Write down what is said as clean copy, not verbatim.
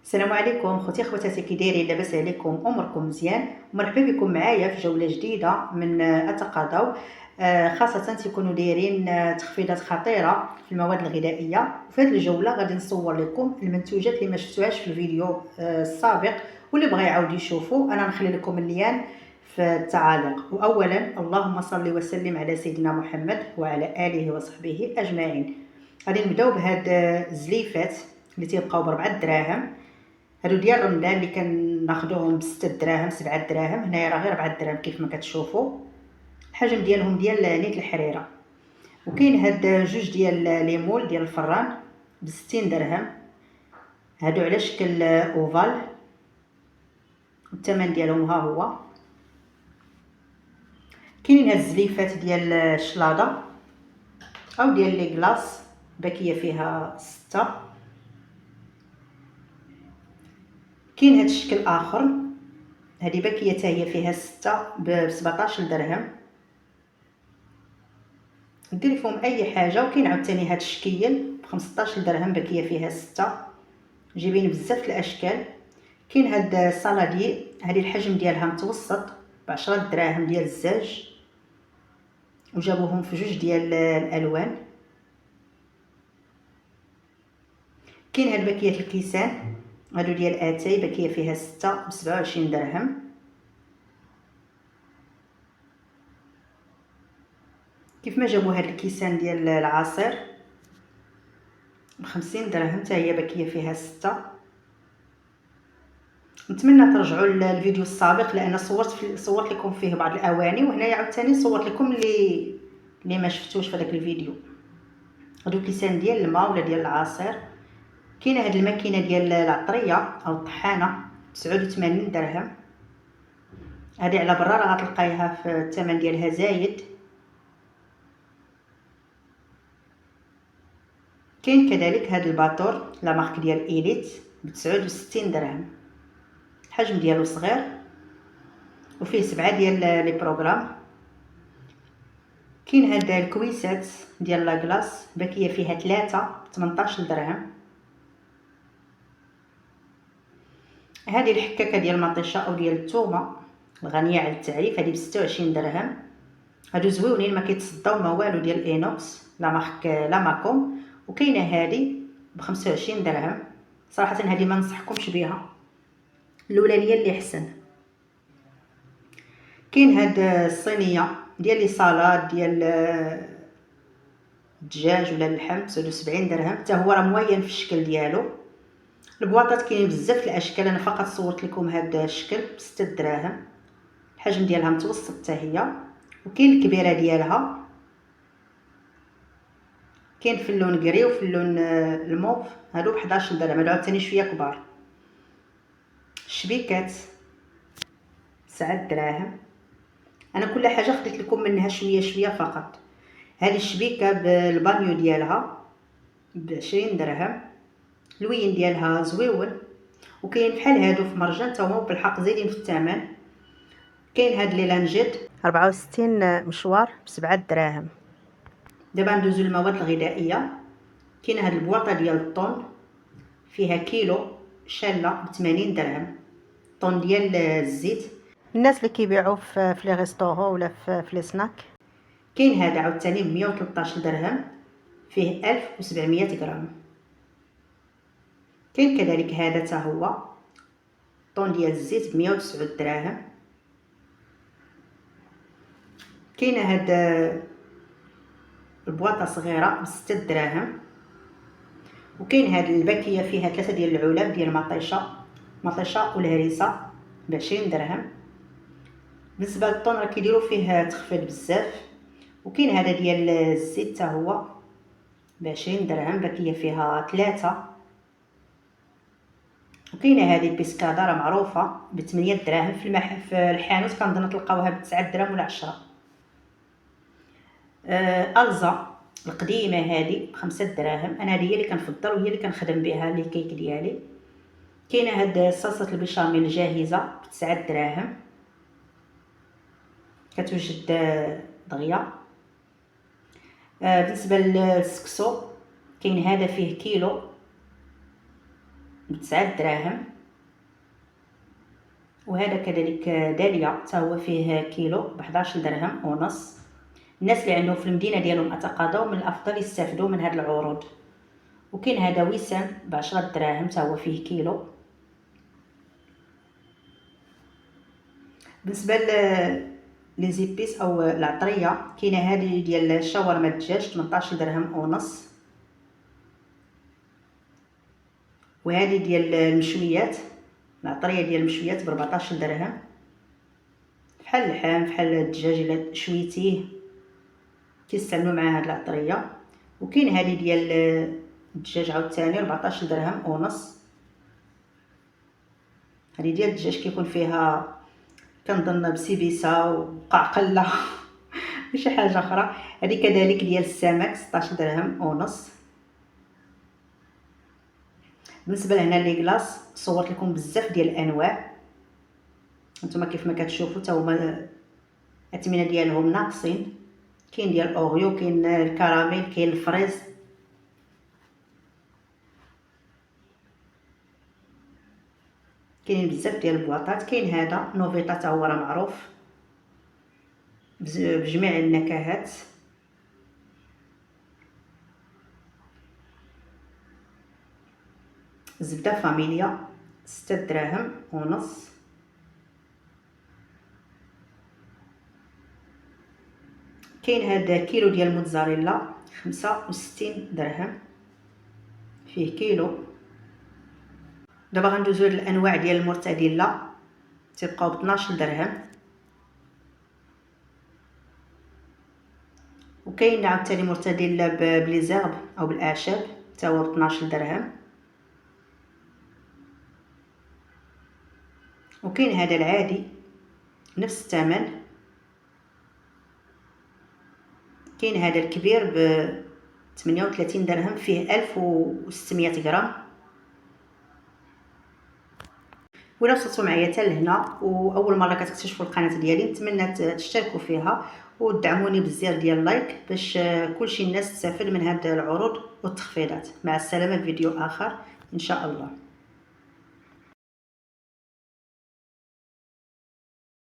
السلام عليكم خوتي خواتاتي، كي دايرين؟ لاباس عليكم؟ اموركم مزيان؟ مرحبا بكم معايا في جوله جديده من التقاضو. خاصه تيكونوا دايرين تخفيضات خطيره في المواد الغذائيه. وفي هذه الجوله غادي نصور لكم المنتوجات اللي ما شفتوهاش في الفيديو السابق، واللي بغى يعاود يشوفوا انا نخلي لكم اللين في التعاليق. واولا اللهم صل وسلم على سيدنا محمد وعلى اله وصحبه اجمعين. غادي نبداو بهاد الزليفات اللي تيبقاو ب4 دراهم. هادو ديال رمضان اللي كناخذوهم ب6 دراهم 7 دراهم، هنايا راه غير 4 دراهم كيف ما كتشوفوا. الحجم ديالهم ديال نيت الحريره. وكاين هاد جوج ديال ليمول ديال الفران ب60 درهم، هادو على شكل اوفال، الثمن ديالهم ها هو. كاينين هاد الزليفات ديال الشلاضه او ديال لي كلاص، باكيه فيها 6. كاين هاد الشكل اخر، هذه باكيه حتى هي فيها 6 ب 17 درهم. ديري فيهم اي حاجه. وكاين عاوتاني هاد الشكيل ب 15 درهم، باكيه فيها 6، جايبين بزاف الاشكال. كاين هاد الصناديق، هذه الحجم ديالها متوسط ب 10 دراهم ديال الزاج، وجابوهم في جوج ديال الالوان. كاين هاد باكيه الكيسان، هادو ديال اتاي، باكيه فيها 6 ب 27 درهم. كيف ما جابوا هاد الكيسان ديال العصير ب50 درهم، حتى هي باكيه فيها 6. نتمنى ترجعوا للفيديو السابق، لان صورت لكم فيه بعض الاواني، وهنايا عاوتاني صورت لكم اللي ما شفتوش في داك الفيديو. هادو كيسان ديال الماء ولا ديال العصير. كاينه هاد الماكينه ديال العطريه او الطحانه ب 89 درهم. هذه على برا راه غتلقايها في الثمن ديالها زايد. كاين كذلك هاد الباطور لا مارك ديال ايليت ب 69 درهم، الحجم ديالو صغير وفيه 7 ديال لي بروغرام. كاين هاد الكويسات ديال لا كلاص، باكيه فيها 3 ب 18 درهم. هذه الحكاكه ديال المطيشه او ديال الثومه الغنيه على التعريف، هذه ب 26 درهم. هادو زويونين، ما كيتصداو ما والو، ديال اينوكس لا مارك لا ماكوم. وكاينه هذه ب 25 درهم. صراحه هذه ما ننصحكمش بها، الاولانيه اللي احسن. كاين هاد الصينيه ديال لي صالاد ديال الدجاج ولا اللحم ب 79 درهم، حتى هو راه موين في الشكل ديالو. البواطات كاينين بزاف الاشكال، انا فقط صورت لكم هاد الشكل ب 6 دراهم، الحجم ديالها متوسط حتى هي. وكاين الكبيره ديالها، كاين في اللون كري وفي اللون الموف، هادو ب 11 درهم، هادو عاوتاني شويه كبار. الشبيكات 9 دراهم. انا كل حاجه خديت لكم منها شويه شويه فقط. هذه الشبيكه بالبانيو ديالها ب 20 درهم، الوين ديالها زويون. وكاين بحال هادو في مرجان تا هما بالحق زايدين في الثمن. كاين هاد لي لانجيت 64 مشوار ب 7 دراهم. دابا ندوزو للمواد الغذائيه. كاين هاد البواطه ديال الطون، فيها كيلو شاله ب 80 درهم، طون ديال الزيت. الناس اللي كيبيعوا في لي ريستورون ولا في لي سناك. كاين هذا عاوتاني ب 113 درهم، فيه 1700 غرام. كاين كذلك هذا حتى هو طون ديال الزيت ب 109 دراهم. كاينه هاد البواطه صغيره ب 6 دراهم. وكاين هاد الباكيه فيها 3 ديال العلب ديال مطيشه والهريسه ب 20 درهم. بالنسبه للطون راه كيديروا فيه تخفيض بزاف. وكاين هذا ديال الزيت حتى هو ب 20 درهم، باكيه فيها 3. وكاينه هذه البيسكادا راه معروفه ب 8 دراهم، في الحانوت كنظن تلقاوها ب 9 دراهم ولا 10. الزا القديمه هذه ب 5 دراهم، انا هذه هي اللي كنفضل وهي اللي كنخدم بها لي كيك ديالي. كاينه هاد صلصه البيشاميل جاهزه ب 9 دراهم، كتوجد دغيا. بالنسبه للسكسو، كاين هذا فيه كيلو ب9 دراهم. وهذا كذلك داليا حتى هو فيه كيلو ب11 درهم ونص. الناس اللي عندهم في المدينه ديالهم اتقاضاو من الافضل يستافدوا من هاد العروض. وكاين هذا وسام ب10 دراهم حتى هو فيه كيلو. بالنسبه لي زيبيس او العطريه، كاينه هذه ديال الشاورما الدجاج 18 درهم ونص. وهذه ديال المشويات، العطريه ديال المشويات ب 14 درهم. بحال اللحم بحال الدجاج الا شويتيه كيستعملوا مع هاد العطريه. وكاين هذه ديال الدجاج عاوتاني 14 درهم ونص. هذه ديال الدجاج كيكون فيها كنظن بسيبيسه وقعقله شي حاجه اخرى. هذه كذلك ديال السمك 16 درهم ونص. بالنسبه لهنا لي كلاص صورت لكم بزاف ديال الانواع، نتوما كيف ما كتشوفوا حتى هما الاثمنه ديالهم ناقصين. كاين ديال الاوريو، كاين الكراميل، كاين الفريز. كاين بزاف ديال البواطات. كاين هذا نوفيطا حتى هو راه معروف بجميع النكهات. زبده فاميليا 6 دراهم ونص. كاين هذا كيلو ديال الموتزاريلا 65 درهم فيه كيلو. دابا غندوزو للانواع ديال المرتديلا، تيبقاو ب 12 درهم. وكاين عاوتاني مرتديلا بليزيرب او بالاعشاب حتى هو ب 12 درهم. وكاين هذا العادي نفس الثمن. كاين هذا الكبير ب 38 درهم فيه 1600 غرام. ولا وصلتوا معايا حتى لهنا واول مره كتكتشفوا القناه ديالي، نتمنى تشتركوا فيها ودعموني بالزر ديال لايك باش كلشي الناس تستافد من هاد العروض والتخفيضات. مع السلامه في فيديو اخر ان شاء الله.